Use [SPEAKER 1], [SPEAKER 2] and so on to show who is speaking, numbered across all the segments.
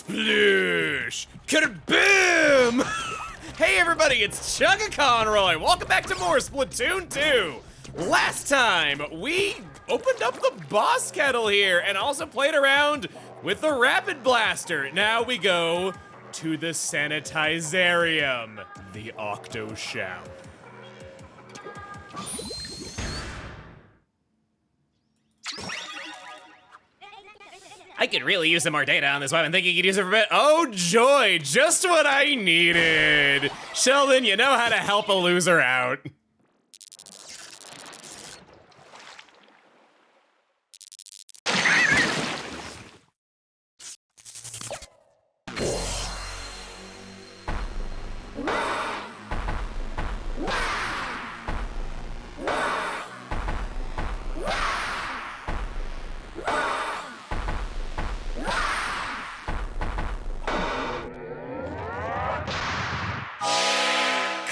[SPEAKER 1] Sploosh! Kabam! Hey everybody, it's Chugga Conroy. Welcome back to more Splatoon 2. Last time, we opened up the boss kettle here and also played around with the Rapid Blaster. Now we go to the Sanitizarium, the Octo shower. I could really use some more data on this weapon. Think you could use it for a bit? Oh joy, just what I needed. Sheldon, you know how to help a loser out.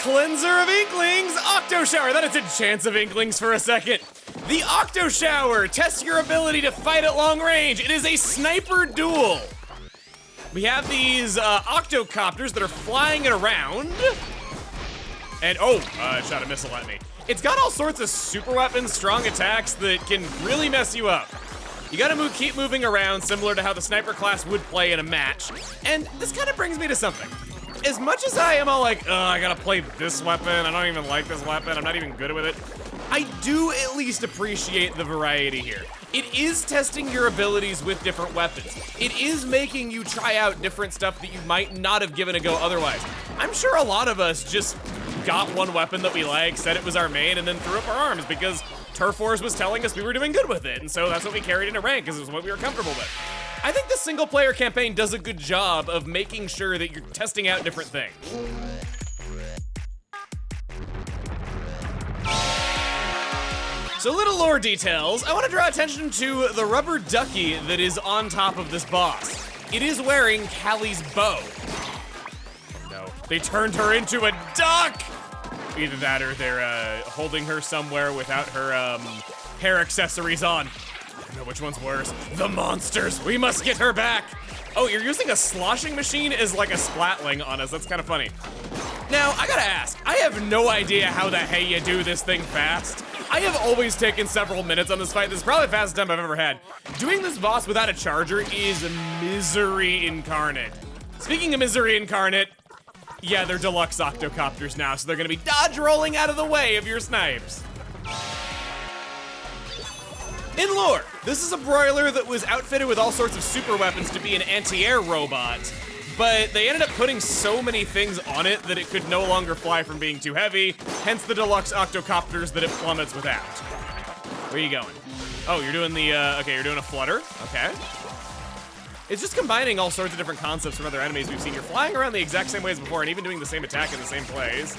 [SPEAKER 1] Cleanser of Inklings, Octo Shower. That is a chance of Inklings for a second. The Octo Shower tests your ability to fight at long range. It is a sniper duel. We have these octocopters that are flying it around. And it shot a missile at me. It's got all sorts of super weapons, strong attacks that can really mess you up. You gotta keep moving around, similar to how the sniper class would play in a match. And this kind of brings me to something. As much as I am all like, I gotta play this weapon, I don't even like this weapon, I'm not even good with it, I do at least appreciate the variety here. It is testing your abilities with different weapons. It is making you try out different stuff that you might not have given a go otherwise. I'm sure a lot of us just got one weapon that we like, said it was our main, and then threw up our arms because Turf Wars was telling us we were doing good with it, and so that's what we carried into rank, because it was what we were comfortable with. I think the single player campaign does a good job of making sure that you're testing out different things. So little lore details, I want to draw attention to the rubber ducky that is on top of this boss. It is wearing Callie's bow. No, they turned her into a duck! Either that or they're holding her somewhere without her hair accessories on. I don't know which one's worse. The monsters, we must get her back. Oh, you're using a sloshing machine as like a splatling on us. That's kind of funny. Now, I gotta ask, I have no idea how the hey you do this thing fast. I have always taken several minutes on this fight. This is probably the fastest time I've ever had. Doing this boss without a charger is misery incarnate. Speaking of misery incarnate, yeah, they're deluxe octocopters now, so they're gonna be dodge rolling out of the way of your snipes. In lore, this is a broiler that was outfitted with all sorts of super weapons to be an anti-air robot, but they ended up putting so many things on it that it could no longer fly from being too heavy, hence the deluxe octocopters that it plummets without. Where are you going? Oh, you're doing the, okay, you're doing a flutter, okay. It's just combining all sorts of different concepts from other enemies we've seen. You're flying around the exact same way as before and even doing the same attack in the same place.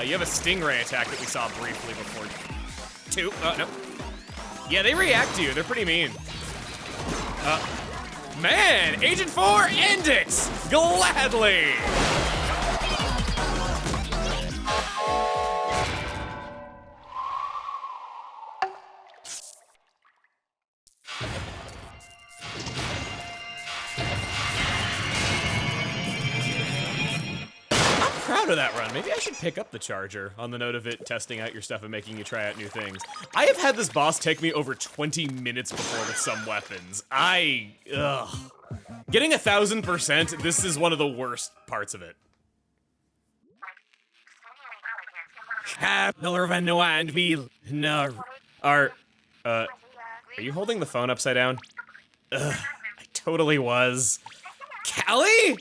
[SPEAKER 1] You have a stingray attack that we saw briefly before. Nope. Yeah, they react to you. They're pretty mean. Man, Agent 4, end it! Gladly! Proud of that run. Maybe I should pick up the charger on the note of it testing out your stuff and making you try out new things. I have had this boss take me over 20 minutes before with some weapons. Getting 1000%, this is one of the worst parts of it. Are you holding the phone upside down? I totally was. Callie?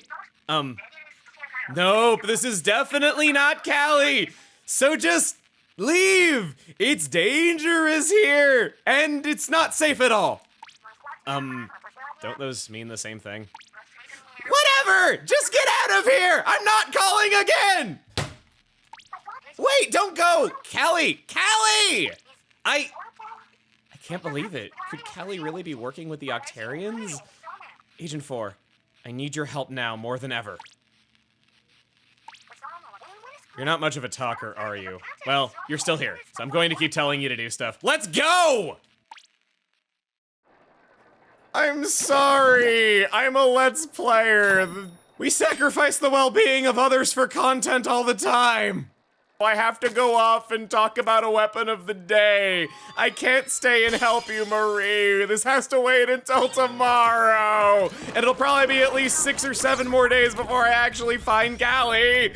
[SPEAKER 1] Nope, this is definitely not Callie. So just leave. It's dangerous here, and it's not safe at all. Don't those mean the same thing? Whatever, just get out of here. I'm not calling again. Wait, don't go. Callie. I can't believe it. Could Callie really be working with the Octarians? Agent 4, I need your help now more than ever. You're not much of a talker, are you? Well, you're still here, so I'm going to keep telling you to do stuff. Let's go! I'm sorry. I'm a Let's Player. We sacrifice the well-being of others for content all the time. I have to go off and talk about a weapon of the day. I can't stay and help you, Marie. This has to wait until tomorrow. And it'll probably be at least 6 or 7 more days before I actually find Callie.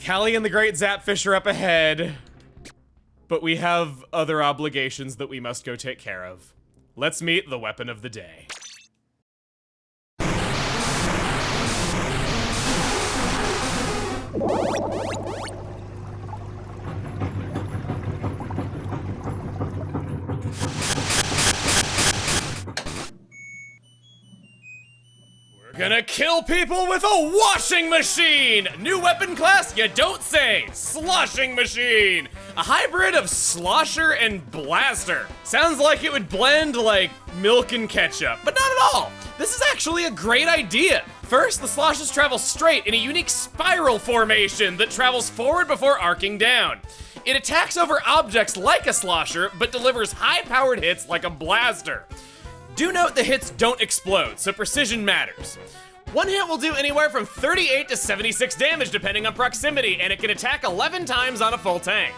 [SPEAKER 1] Callie and the Great Zapfish are up ahead. But we have other obligations that we must go take care of. Let's meet the weapon of the day. We're gonna kill people with a washing machine! New weapon class, you don't say! Sloshing machine! A hybrid of slosher and blaster. Sounds like it would blend like milk and ketchup, but not at all. This is actually a great idea. First, the sloshes travel straight in a unique spiral formation that travels forward before arcing down. It attacks over objects like a slosher, but delivers high-powered hits like a blaster. Do note the hits don't explode, so precision matters. One hit will do anywhere from 38 to 76 damage depending on proximity, and it can attack 11 times on a full tank.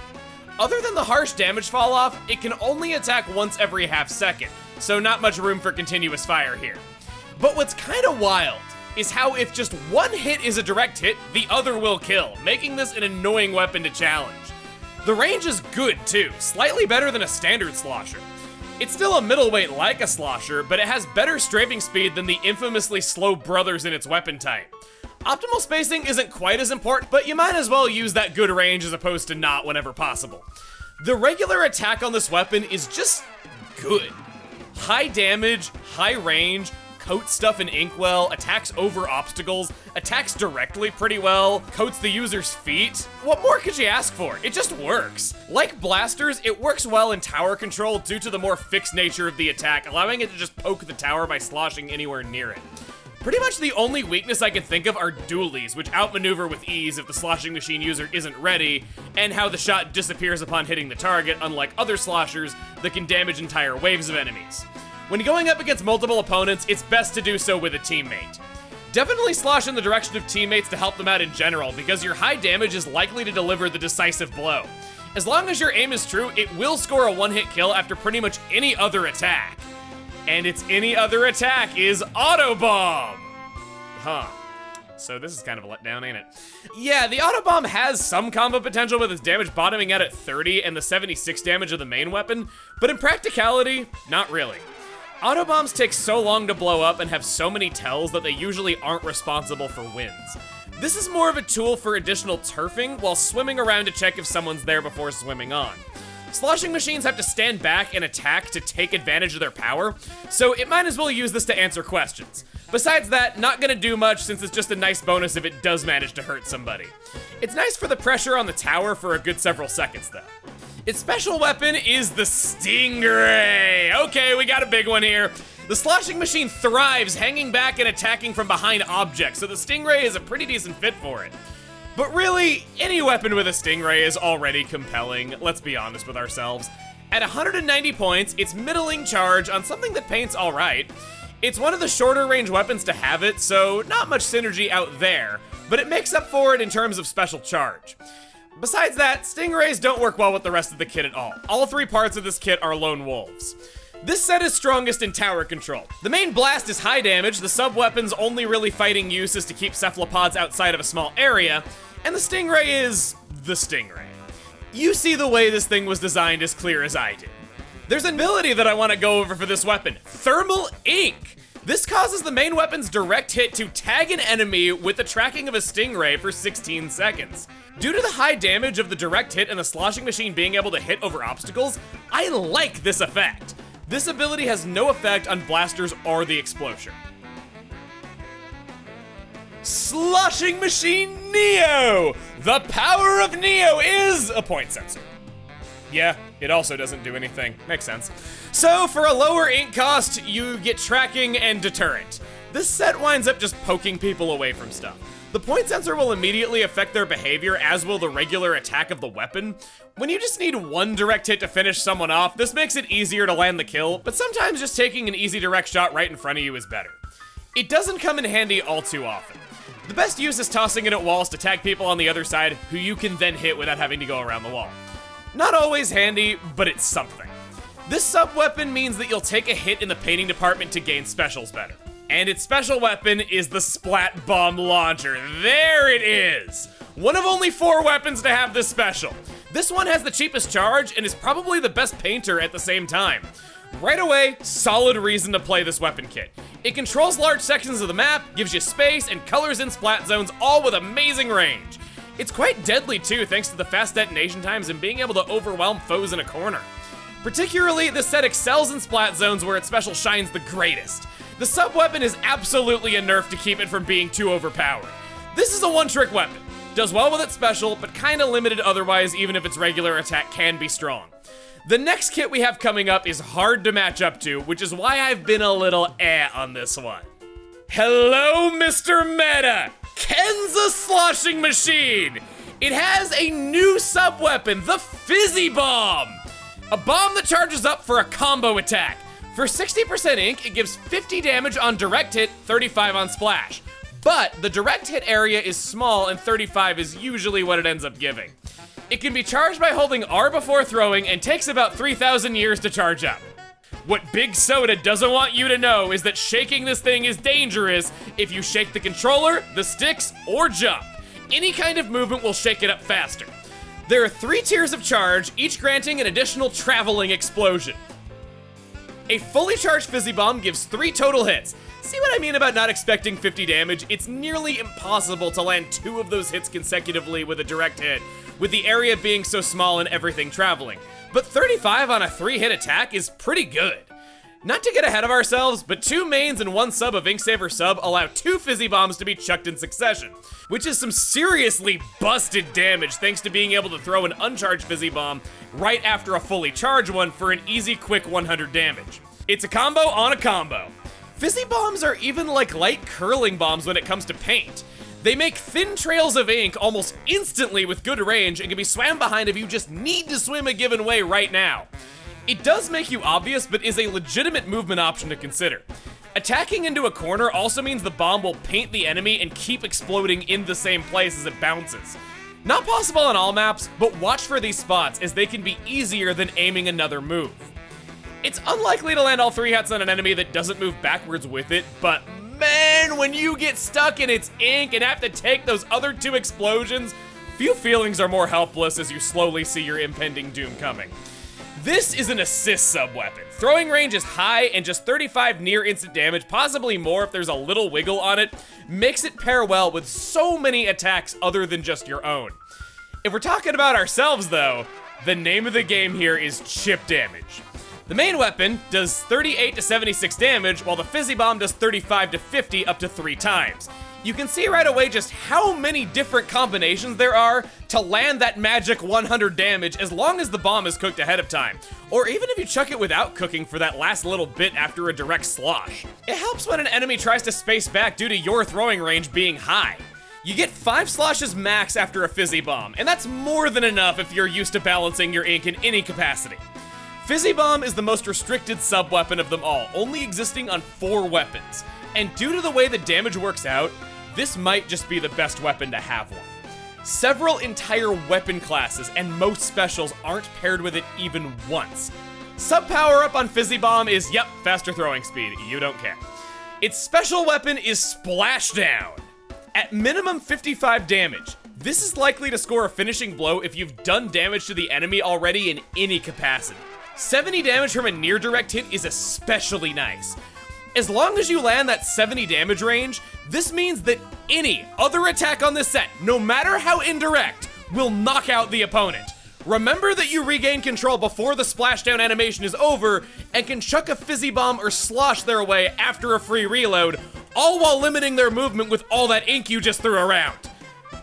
[SPEAKER 1] Other than the harsh damage fall off, it can only attack once every half second, so not much room for continuous fire here. But what's kinda wild is how if just one hit is a direct hit, the other will kill, making this an annoying weapon to challenge. The range is good too, slightly better than a standard slosher. It's still a middleweight like a slosher, but it has better strafing speed than the infamously slow brothers in its weapon type. Optimal spacing isn't quite as important, but you might as well use that good range as opposed to not whenever possible. The regular attack on this weapon is just good. High damage, high range, coats stuff in inkwell, attacks over obstacles, attacks directly pretty well, coats the user's feet. What more could you ask for? It just works. Like blasters, it works well in tower control due to the more fixed nature of the attack, allowing it to just poke the tower by sloshing anywhere near it. Pretty much the only weakness I can think of are dualies, which outmaneuver with ease if the sloshing machine user isn't ready, and how the shot disappears upon hitting the target, unlike other sloshers that can damage entire waves of enemies. When going up against multiple opponents, it's best to do so with a teammate. Definitely slosh in the direction of teammates to help them out in general, because your high damage is likely to deliver the decisive blow. As long as your aim is true, it will score a one-hit kill after pretty much any other attack. And its any other attack is Auto Bomb! Huh. So this is kind of a letdown, ain't it? Yeah, the Auto Bomb has some combo potential with its damage bottoming out at 30 and the 76 damage of the main weapon, but in practicality, not really. Auto bombs take so long to blow up and have so many tells that they usually aren't responsible for wins. This is more of a tool for additional turfing while swimming around to check if someone's there before swimming on. Sloshing machines have to stand back and attack to take advantage of their power, so it might as well use this to answer questions. Besides that, not gonna do much since it's just a nice bonus if it does manage to hurt somebody. It's nice for the pressure on the tower for a good several seconds though. Its special weapon is the Stingray. Okay, we got a big one here. The sloshing machine thrives hanging back and attacking from behind objects, so the Stingray is a pretty decent fit for it. But really, any weapon with a Stingray is already compelling, let's be honest with ourselves. At 190 points, it's middling charge on something that paints alright. It's one of the shorter range weapons to have it, so not much synergy out there, but it makes up for it in terms of special charge. Besides that, Stingrays don't work well with the rest of the kit at all. All 3 parts of this kit are lone wolves. This set is strongest in tower control. The main blast is high damage, the sub-weapon's only really fighting use is to keep cephalopods outside of a small area, and the Stingray is the Stingray. You see the way this thing was designed as clear as I did. There's an ability that I want to go over for this weapon, Thermal Ink. This causes the main weapon's direct hit to tag an enemy with the tracking of a Stingray for 16 seconds. Due to the high damage of the direct hit and the sloshing machine being able to hit over obstacles, I like this effect. This ability has no effect on blasters or the explosion. Sloshing Machine Neo! The power of Neo is a point sensor. Yeah, it also doesn't do anything. Makes sense. So for a lower ink cost, you get tracking and deterrent. This set winds up just poking people away from stuff. The point sensor will immediately affect their behavior, as will the regular attack of the weapon. When you just need one direct hit to finish someone off, this makes it easier to land the kill, but sometimes just taking an easy direct shot right in front of you is better. It doesn't come in handy all too often. The best use is tossing it at walls to tag people on the other side, who you can then hit without having to go around the wall. Not always handy, but it's something. This sub-weapon means that you'll take a hit in the painting department to gain specials better. And its special weapon is the Splat Bomb Launcher. There it is! One of only 4 weapons to have this special. This one has the cheapest charge and is probably the best painter at the same time. Right away, solid reason to play this weapon kit. It controls large sections of the map, gives you space, and colors in splat zones, all with amazing range. It's quite deadly too, thanks to the fast detonation times and being able to overwhelm foes in a corner. Particularly, this set excels in splat zones where its special shines the greatest. The sub-weapon is absolutely a nerf to keep it from being too overpowered. This is a one-trick weapon. Does well with its special, but kinda limited otherwise, even if its regular attack can be strong. The next kit we have coming up is hard to match up to, which is why I've been a little on this one. Hello, Mr. Meta! Kensa Sloshing Machine! It has a new sub-weapon, the Fizzy Bomb! A bomb that charges up for a combo attack. For 60% ink, it gives 50 damage on direct hit, 35 on splash. But the direct hit area is small and 35 is usually what it ends up giving. It can be charged by holding R before throwing and takes about 3,000 years to charge up. What Big Soda doesn't want you to know is that shaking this thing is dangerous if you shake the controller, the sticks, or jump. Any kind of movement will shake it up faster. There are 3 tiers of charge, each granting an additional traveling explosion. A fully charged Fizzy Bomb gives 3 total hits. See what I mean about not expecting 50 damage? It's nearly impossible to land 2 of those hits consecutively with a direct hit, with the area being so small and everything traveling. But 35 on a 3-hit attack is pretty good. Not to get ahead of ourselves, but 2 mains and 1 sub of Inksaver sub allow 2 Fizzy Bombs to be chucked in succession, which is some seriously busted damage thanks to being able to throw an uncharged Fizzy Bomb right after a fully charged one for an easy, quick 100 damage. It's a combo on a combo. Fizzy Bombs are even like light curling bombs when it comes to paint. They make thin trails of ink almost instantly with good range and can be swam behind if you just need to swim a given way right now. It does make you obvious, but is a legitimate movement option to consider. Attacking into a corner also means the bomb will paint the enemy and keep exploding in the same place as it bounces. Not possible on all maps, but watch for these spots as they can be easier than aiming another move. It's unlikely to land all 3 hits on an enemy that doesn't move backwards with it, but man, when you get stuck in its ink and have to take those other 2 explosions, few feelings are more helpless as you slowly see your impending doom coming. This is an assist sub-weapon. Throwing range is high and just 35 near instant damage, possibly more if there's a little wiggle on it, makes it pair well with so many attacks other than just your own. If we're talking about ourselves though, the name of the game here is chip damage. The main weapon does 38 to 76 damage, while the Fizzy Bomb does 35 to 50 up to 3 times. You can see right away just how many different combinations there are to land that magic 100 damage as long as the bomb is cooked ahead of time, or even if you chuck it without cooking for that last little bit after a direct slosh. It helps when an enemy tries to space back due to your throwing range being high. You get 5 sloshes max after a Fizzy Bomb, and that's more than enough if you're used to balancing your ink in any capacity. Fizzy Bomb is the most restricted sub-weapon of them all, only existing on 4 weapons. And due to the way the damage works out, this might just be the best weapon to have one. Several entire weapon classes and most specials aren't paired with it even once. Sub power-up on Fizzy Bomb is, yep, faster throwing speed, you don't care. Its special weapon is Splashdown. At minimum 55 damage, this is likely to score a finishing blow if you've done damage to the enemy already in any capacity. 70 damage from a near direct hit is especially nice. As long as you land that 70 damage range, this means that any other attack on this set, no matter how indirect, will knock out the opponent. Remember that you regain control before the splashdown animation is over and can chuck a Fizzy Bomb or slosh their way after a free reload, all while limiting their movement with all that ink you just threw around.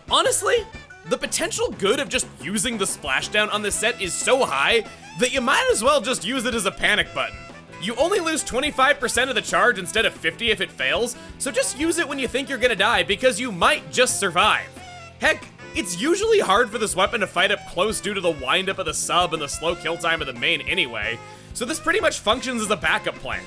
[SPEAKER 1] Honestly, the potential good of just using the splashdown on this set is so high that you might as well just use it as a panic button. You only lose 25% of the charge instead of 50 if it fails, so just use it when you think you're gonna die because you might just survive. Heck, it's usually hard for this weapon to fight up close due to the windup of the sub and the slow kill time of the main anyway, so this pretty much functions as a backup plan.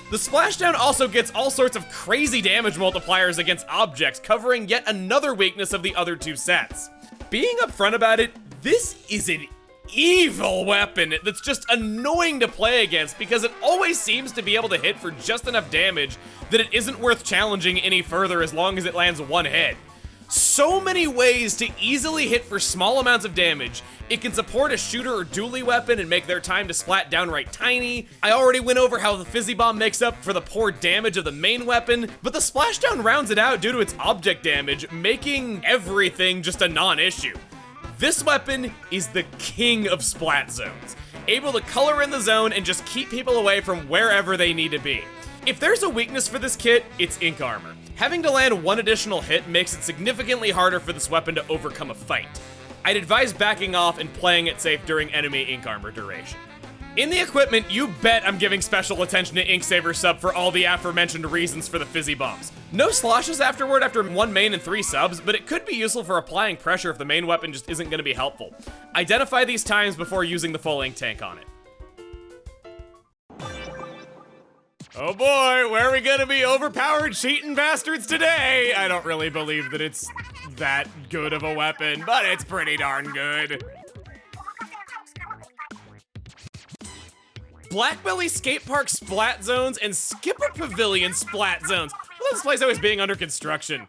[SPEAKER 1] The splashdown also gets all sorts of crazy damage multipliers against objects, covering yet another weakness of the other two sets. Being upfront about it, this is an evil weapon that's just annoying to play against because it always seems to be able to hit for just enough damage that it isn't worth challenging any further as long as it lands one hit. So many ways to easily hit for small amounts of damage. It can support a shooter or dually weapon and make their time to splat downright tiny. I already went over how the fizzy bomb makes up for the poor damage of the main weapon, but the splashdown rounds it out due to its object damage, making everything just a non-issue. This weapon is the king of splat zones, able to color in the zone and just keep people away from wherever they need to be. If there's a weakness for this kit, it's ink armor. Having to land one additional hit makes it significantly harder for this weapon to overcome a fight. I'd advise backing off and playing it safe during enemy ink armor duration. In the equipment, you bet I'm giving special attention to Inksaver sub for all the aforementioned reasons for the fizzy bombs. No sloshes afterward after 1 main and 3 subs, but it could be useful for applying pressure if the main weapon just isn't going to be helpful. Identify these times before using the full ink tank on it. Oh boy, where are we gonna be overpowered cheating bastards today? I don't really believe that it's that good of a weapon, but it's pretty darn good. Blackbelly Skate Park splat zones and Skipper Pavilion splat zones. I love this place always being under construction.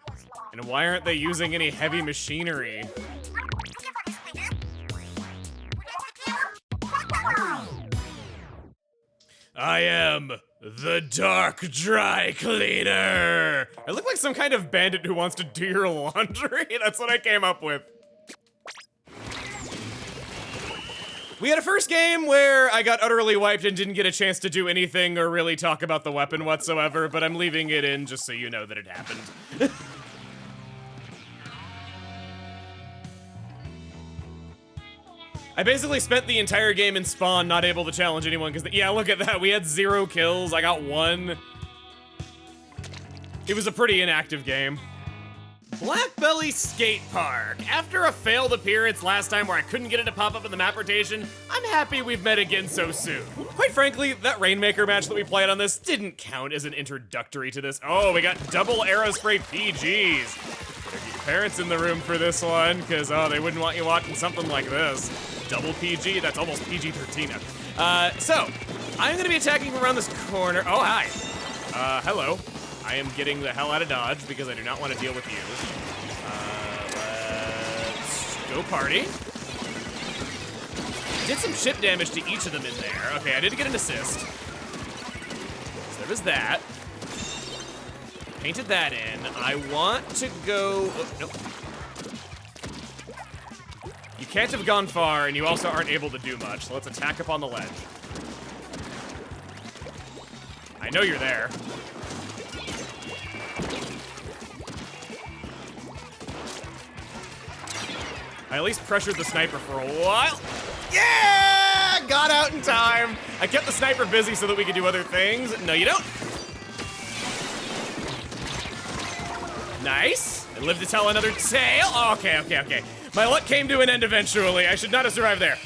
[SPEAKER 1] And why aren't they using any heavy machinery? I am the Dark Dry Cleaner. I look like some kind of bandit who wants to do your laundry. That's what I came up with. We had a first game where I got utterly wiped and didn't get a chance to do anything or really talk about the weapon whatsoever, but I'm leaving it in just so you know that it happened. I basically spent the entire game in spawn not able to challenge anyone because, yeah, look at that. We had 0 kills. I got 1. It was a pretty inactive game. Blackbelly Skate Park. After a failed appearance last time where I couldn't get it to pop up in the map rotation, I'm happy we've met again so soon. Quite frankly, that Rainmaker match that we played on this didn't count as an introductory to this. Oh, we got double Aerospray PGs. Better get your parents in the room for this one, because, oh, they wouldn't want you watching something like this. Double PG, that's almost PG-13 now. So, I'm gonna be attacking from around this corner. Oh, hi. Hello. I am getting the hell out of Dodge because I do not want to deal with you. Let's go party. Did some chip damage to each of them in there. Okay, I did get an assist. So there was that. Painted that in. I want to go... Oh, nope. You can't have gone far, and you also aren't able to do much, so let's attack up on the ledge. I know you're there. I at least pressured the sniper for a while. Yeah! Got out in time. I kept the sniper busy so that we could do other things. No, you don't. Nice. I live to tell another tale. Oh, okay. My luck came to an end eventually. I should not have survived there.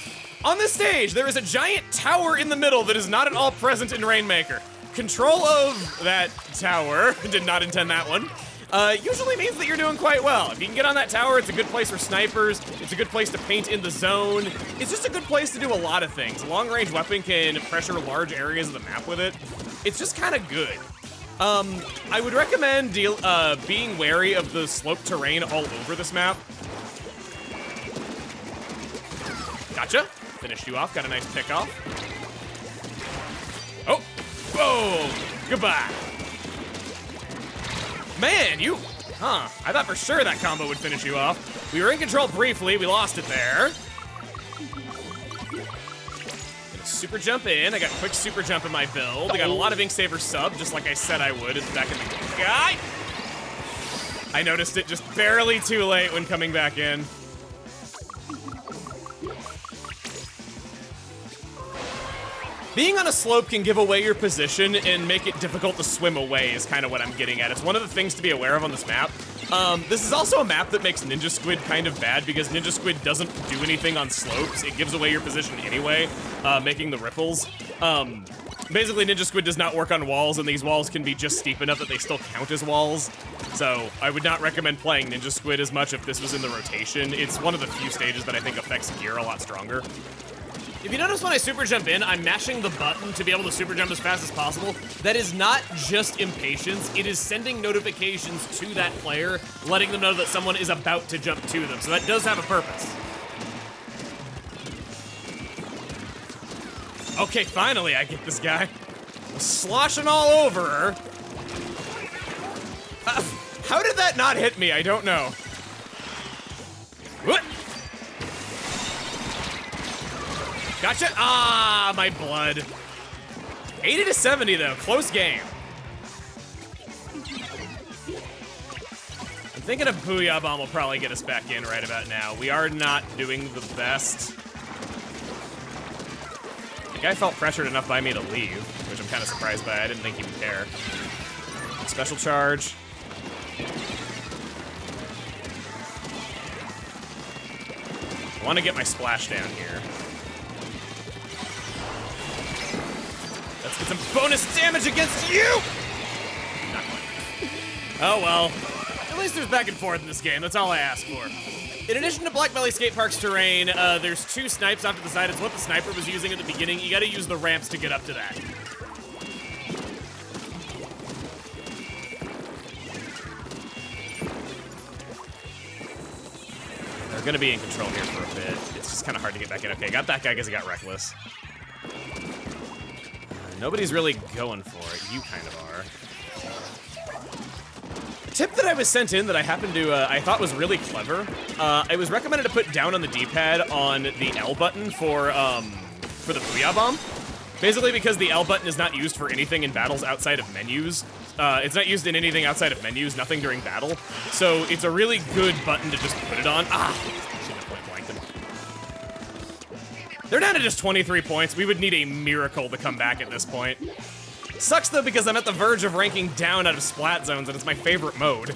[SPEAKER 1] On this stage, there is a giant tower in the middle that is not at all present in Rainmaker. Control of that tower, did not intend that one, usually means that you're doing quite well. If you can get on that tower, it's a good place for snipers. It's a good place to paint in the zone. It's just a good place to do a lot of things. A long-range weapon can pressure large areas of the map with it. It's just kind of good. I would recommend being wary of the sloped terrain all over this map. Gotcha. Finished you off. Got a nice pick off. Oh. Boom. Goodbye. Man, you... Huh. I thought for sure that combo would finish you off. We were in control briefly. We lost it there. Gonna super jump in. I got quick super jump in my build. I got a lot of Inksaver sub, just like I said I would back in the guy. I noticed it just barely too late when coming back in. Being on a slope can give away your position and make it difficult to swim away is kind of what I'm getting at. It's one of the things to be aware of on this map. This is also a map that makes Ninja Squid kind of bad because Ninja Squid doesn't do anything on slopes. It gives away your position anyway, making the ripples. Basically, Ninja Squid does not work on walls, and these walls can be just steep enough that they still count as walls. So I would not recommend playing Ninja Squid as much if this was in the rotation. It's one of the few stages that I think affects gear a lot stronger. If you notice when I super jump in, I'm mashing the button to be able to super jump as fast as possible. That is not just impatience, it is sending notifications to that player, letting them know that someone is about to jump to them. So that does have a purpose. Okay, finally I get this guy. I'm sloshing all over her. How did that not hit me? I don't know. What? Gotcha. Ah, my blood. 80 to 70 though, close game. I'm thinking a Booyah Bomb will probably get us back in right about now. We are not doing the best. The guy felt pressured enough by me to leave, which I'm kind of surprised by. I didn't think he would care. Special charge. I want to get my splash down here. Let's get some bonus damage against you! Oh well. At least there's back and forth in this game, that's all I ask for. In addition to Black Belly Skate Park's terrain, there's 2 snipes off to the side. It's what the sniper was using at the beginning. You gotta use the ramps to get up to that. They're gonna be in control here for a bit. It's just kind of hard to get back in. Okay, got that guy because he got reckless. Nobody's really going for it. You kind of are. A tip that I was sent in that I happened to, I thought was really clever. I was recommended to put down on the D-pad on the L button for the Booyah Bomb. Basically because the L button is not used for anything in battles outside of menus. It's not used in anything outside of menus, nothing during battle. So it's a really good button to just put it on. Ah! Shouldn't have point blanked him. They're down to just 23 points. We would need a miracle to come back at this point. Sucks though because I'm at the verge of ranking down out of Splat Zones and it's my favorite mode.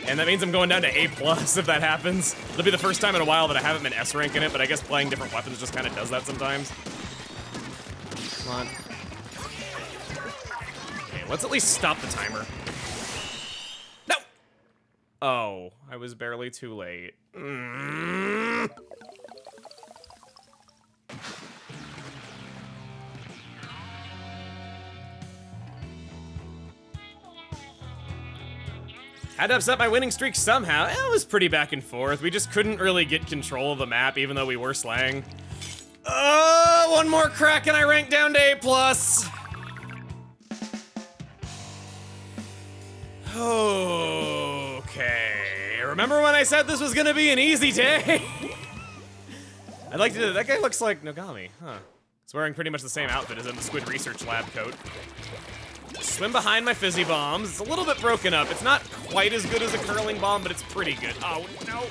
[SPEAKER 1] And that means I'm going down to A+ if that happens. It'll be the first time in a while that I haven't been S rank in it, but I guess playing different weapons just kind of does that sometimes. Come on. Okay, let's at least stop the timer. No! Oh, I was barely too late. Had to upset my winning streak somehow. It was pretty back and forth. We just couldn't really get control of the map, even though we were slaying. One more crack and I rank down to A+. Okay. Remember when I said this was gonna be an easy day? I'd like to. That guy looks like Nogami, huh? He's wearing pretty much the same outfit as in the Squid Research Lab coat. Swim behind my fizzy bombs. It's a little bit broken up. It's not quite as good as a curling bomb, but it's pretty good. Oh, no.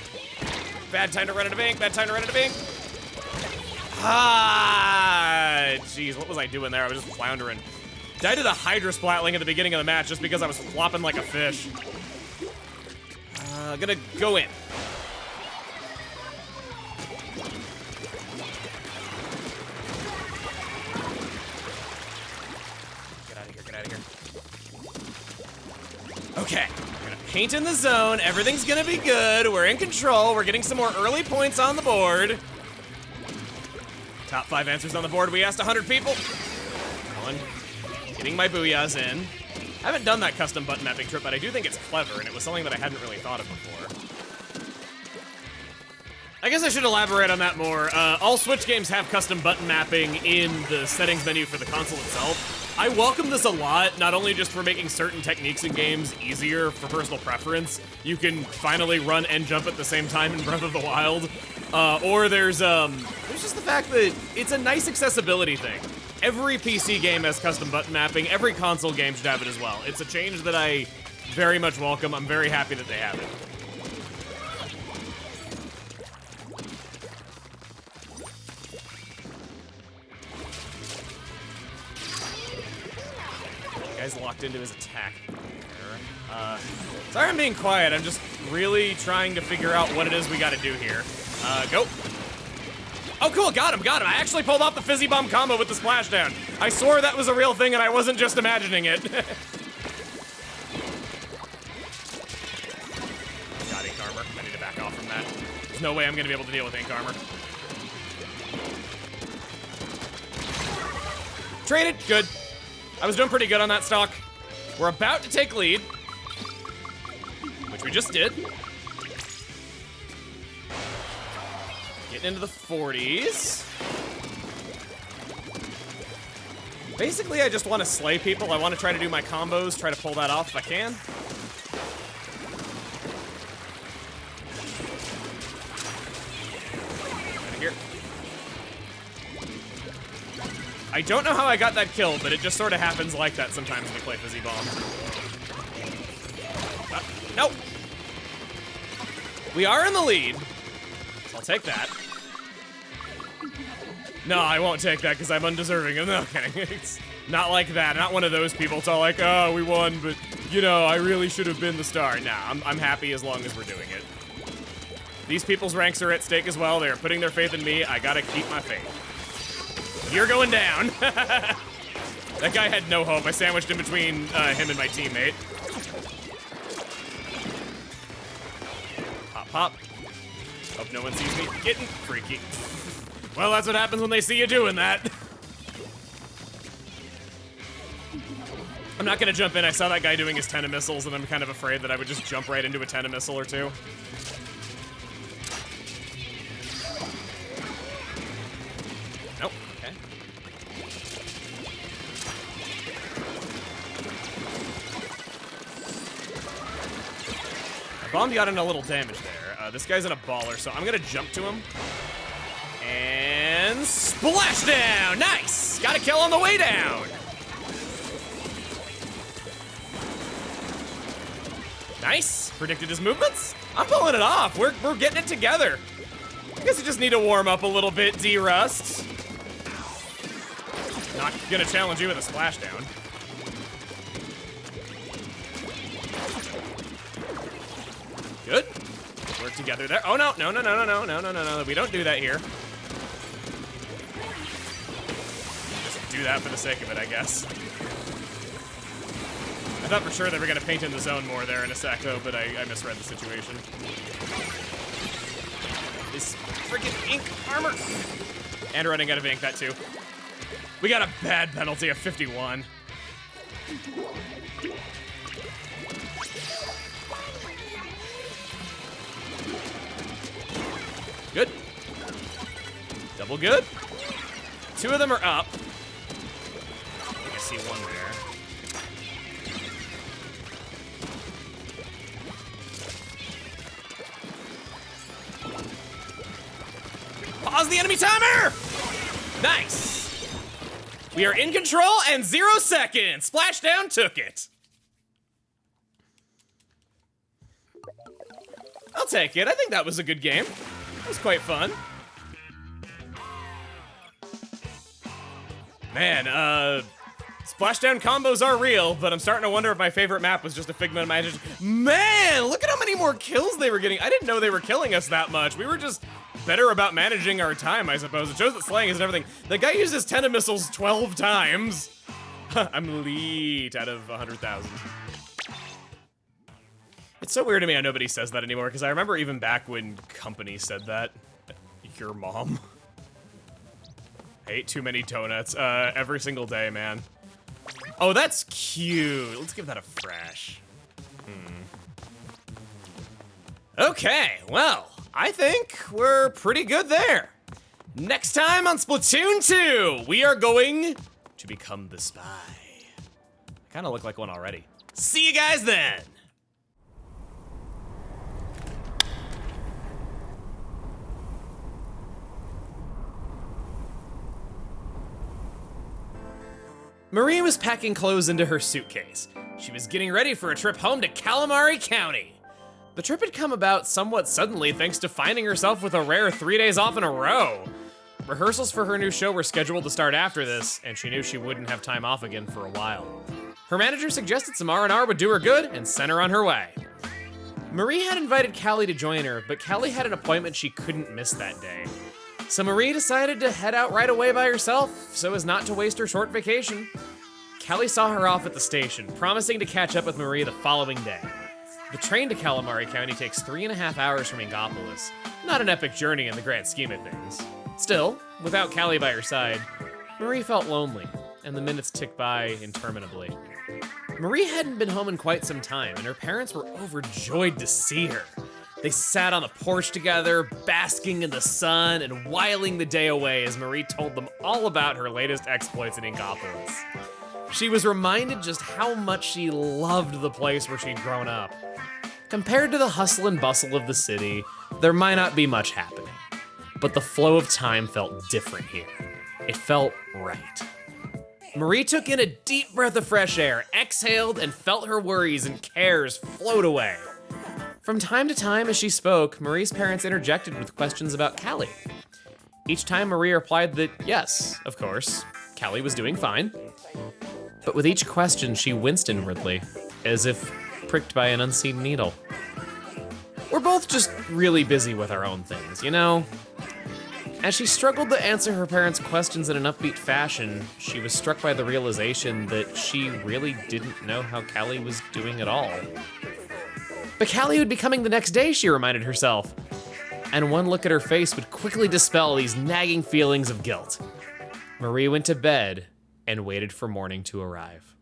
[SPEAKER 1] Bad time to run out of ink. Bad time to run out of ink. Ah, jeez, what was I doing there? I was just floundering. Died to the Hydra Splatling at the beginning of the match just because I was flopping like a fish. Gonna go in. Get out of here, get out of here. Okay, we're gonna paint in the zone. Everything's gonna be good. We're in control. We're getting some more early points on the board. Top 5 answers on the board. We asked 100 people. Going. Getting my booyahs in. I haven't done that custom button mapping trip, but I do think it's clever, and it was something that I hadn't really thought of before. I guess I should elaborate on that more. All Switch games have custom button mapping in the settings menu for the console itself. I welcome this a lot, not only just for making certain techniques in games easier for personal preference. You can finally run and jump at the same time in Breath of the Wild. Or there's just the fact that it's a nice accessibility thing. Every PC game has custom button mapping. Every console game should have it as well. It's a change that I very much welcome. I'm very happy that they have it. Guy's locked into his attack there. Sorry I'm being quiet. I'm just really trying to figure out what it is we gotta do here. Go. Oh, cool, got him. I actually pulled off the Fizzy Bomb combo with the splashdown. I swore that was a real thing and I wasn't just imagining it. Got ink armor. I need to back off from that. There's no way I'm gonna be able to deal with ink armor. Traded, good. I was doing pretty good on that stock. We're about to take lead, which we just did. Getting into the 40s. Basically, I just want to slay people. I want to try to do my combos, try to pull that off if I can. Right here. I don't know how I got that kill, but it just sort of happens like that sometimes when you play Fizzy Bomb. Nope. We are in the lead. So I'll take that. No, I won't take that because I'm undeserving. I'm not kidding. It's not like that. Not one of those people. It's all like, oh, we won, but, you know, I really should have been the star. Nah, I'm happy as long as we're doing it. These people's ranks are at stake as well. They're putting their faith in me. I gotta keep my faith. You're going down. That guy had no hope. I sandwiched in between him and my teammate. Pop, pop. Hope no one sees me getting freaky. Well, that's what happens when they see you doing that. I'm not gonna jump in. I saw that guy doing his 10 missiles, and I'm kind of afraid that I would just jump right into a 10 missile or two. Nope. Okay. I bombed got in a little damage there. This guy's in a baller, so I'm gonna jump to him. And splashdown! Nice! Got a kill on the way down! Nice! Predicted his movements. I'm pulling it off. We're getting it together. I guess you just need to warm up a little bit, D-Rust. Not gonna challenge you with a splashdown. Good. Work together there. Oh no, no. We don't do that here. Just do that for the sake of it, I guess. I thought for sure they were gonna paint in the zone more there in a sec though, but I misread the situation. This freaking ink armor. And running out of ink, that too. We got a bad penalty of 51. Good. Double good. Two of them are up. I think I see one there. Pause the enemy timer! Nice. We are in control and 0 seconds. Splashdown took it. I'll take it. I think that was a good game. It was quite fun. Man, splashdown combos are real, but I'm starting to wonder if my favorite map was just a figment of my imagination. Man, look at how many more kills they were getting. I didn't know they were killing us that much. We were just better about managing our time, I suppose. It shows that slaying isn't everything. The guy uses 10 missiles 12 times. I'm elite out of 100,000. It's so weird to me how nobody says that anymore, because I remember even back when Company said that. Your mom. I ate too many donuts every single day, man. Oh, that's cute. Let's give that a fresh. Okay, well, I think we're pretty good there. Next time on Splatoon 2, we are going to become the spy. I kind of look like one already. See you guys then. Marie was packing clothes into her suitcase. She was getting ready for a trip home to Calamari County. The trip had come about somewhat suddenly thanks to finding herself with a rare 3 days off in a row. Rehearsals for her new show were scheduled to start after this, and she knew she wouldn't have time off again for a while. Her manager suggested some R&R would do her good and sent her on her way. Marie had invited Callie to join her, but Callie had an appointment she couldn't miss that day. So Marie decided to head out right away by herself so as not to waste her short vacation. Callie saw her off at the station, promising to catch up with Marie the following day. The train to Calamari County takes 3.5 hours from Ingopolis. Not an epic journey in the grand scheme of things. Still, without Callie by her side, Marie felt lonely, and the minutes ticked by interminably. Marie hadn't been home in quite some time, and her parents were overjoyed to see her. They sat on the porch together, basking in the sun and whiling the day away as Marie told them all about her latest exploits in Ingopolis. She was reminded just how much she loved the place where she'd grown up. Compared to the hustle and bustle of the city, there might not be much happening, but the flow of time felt different here. It felt right. Marie took in a deep breath of fresh air, exhaled, and felt her worries and cares float away. From time to time as she spoke, Marie's parents interjected with questions about Callie. Each time Marie replied that yes, of course, Callie was doing fine. But with each question, she winced inwardly, as if pricked by an unseen needle. We're both just really busy with our own things, you know? As she struggled to answer her parents' questions in an upbeat fashion, she was struck by the realization that she really didn't know how Callie was doing at all. But Callie would be coming the next day, she reminded herself. And one look at her face would quickly dispel these nagging feelings of guilt. Marie went to bed and waited for morning to arrive.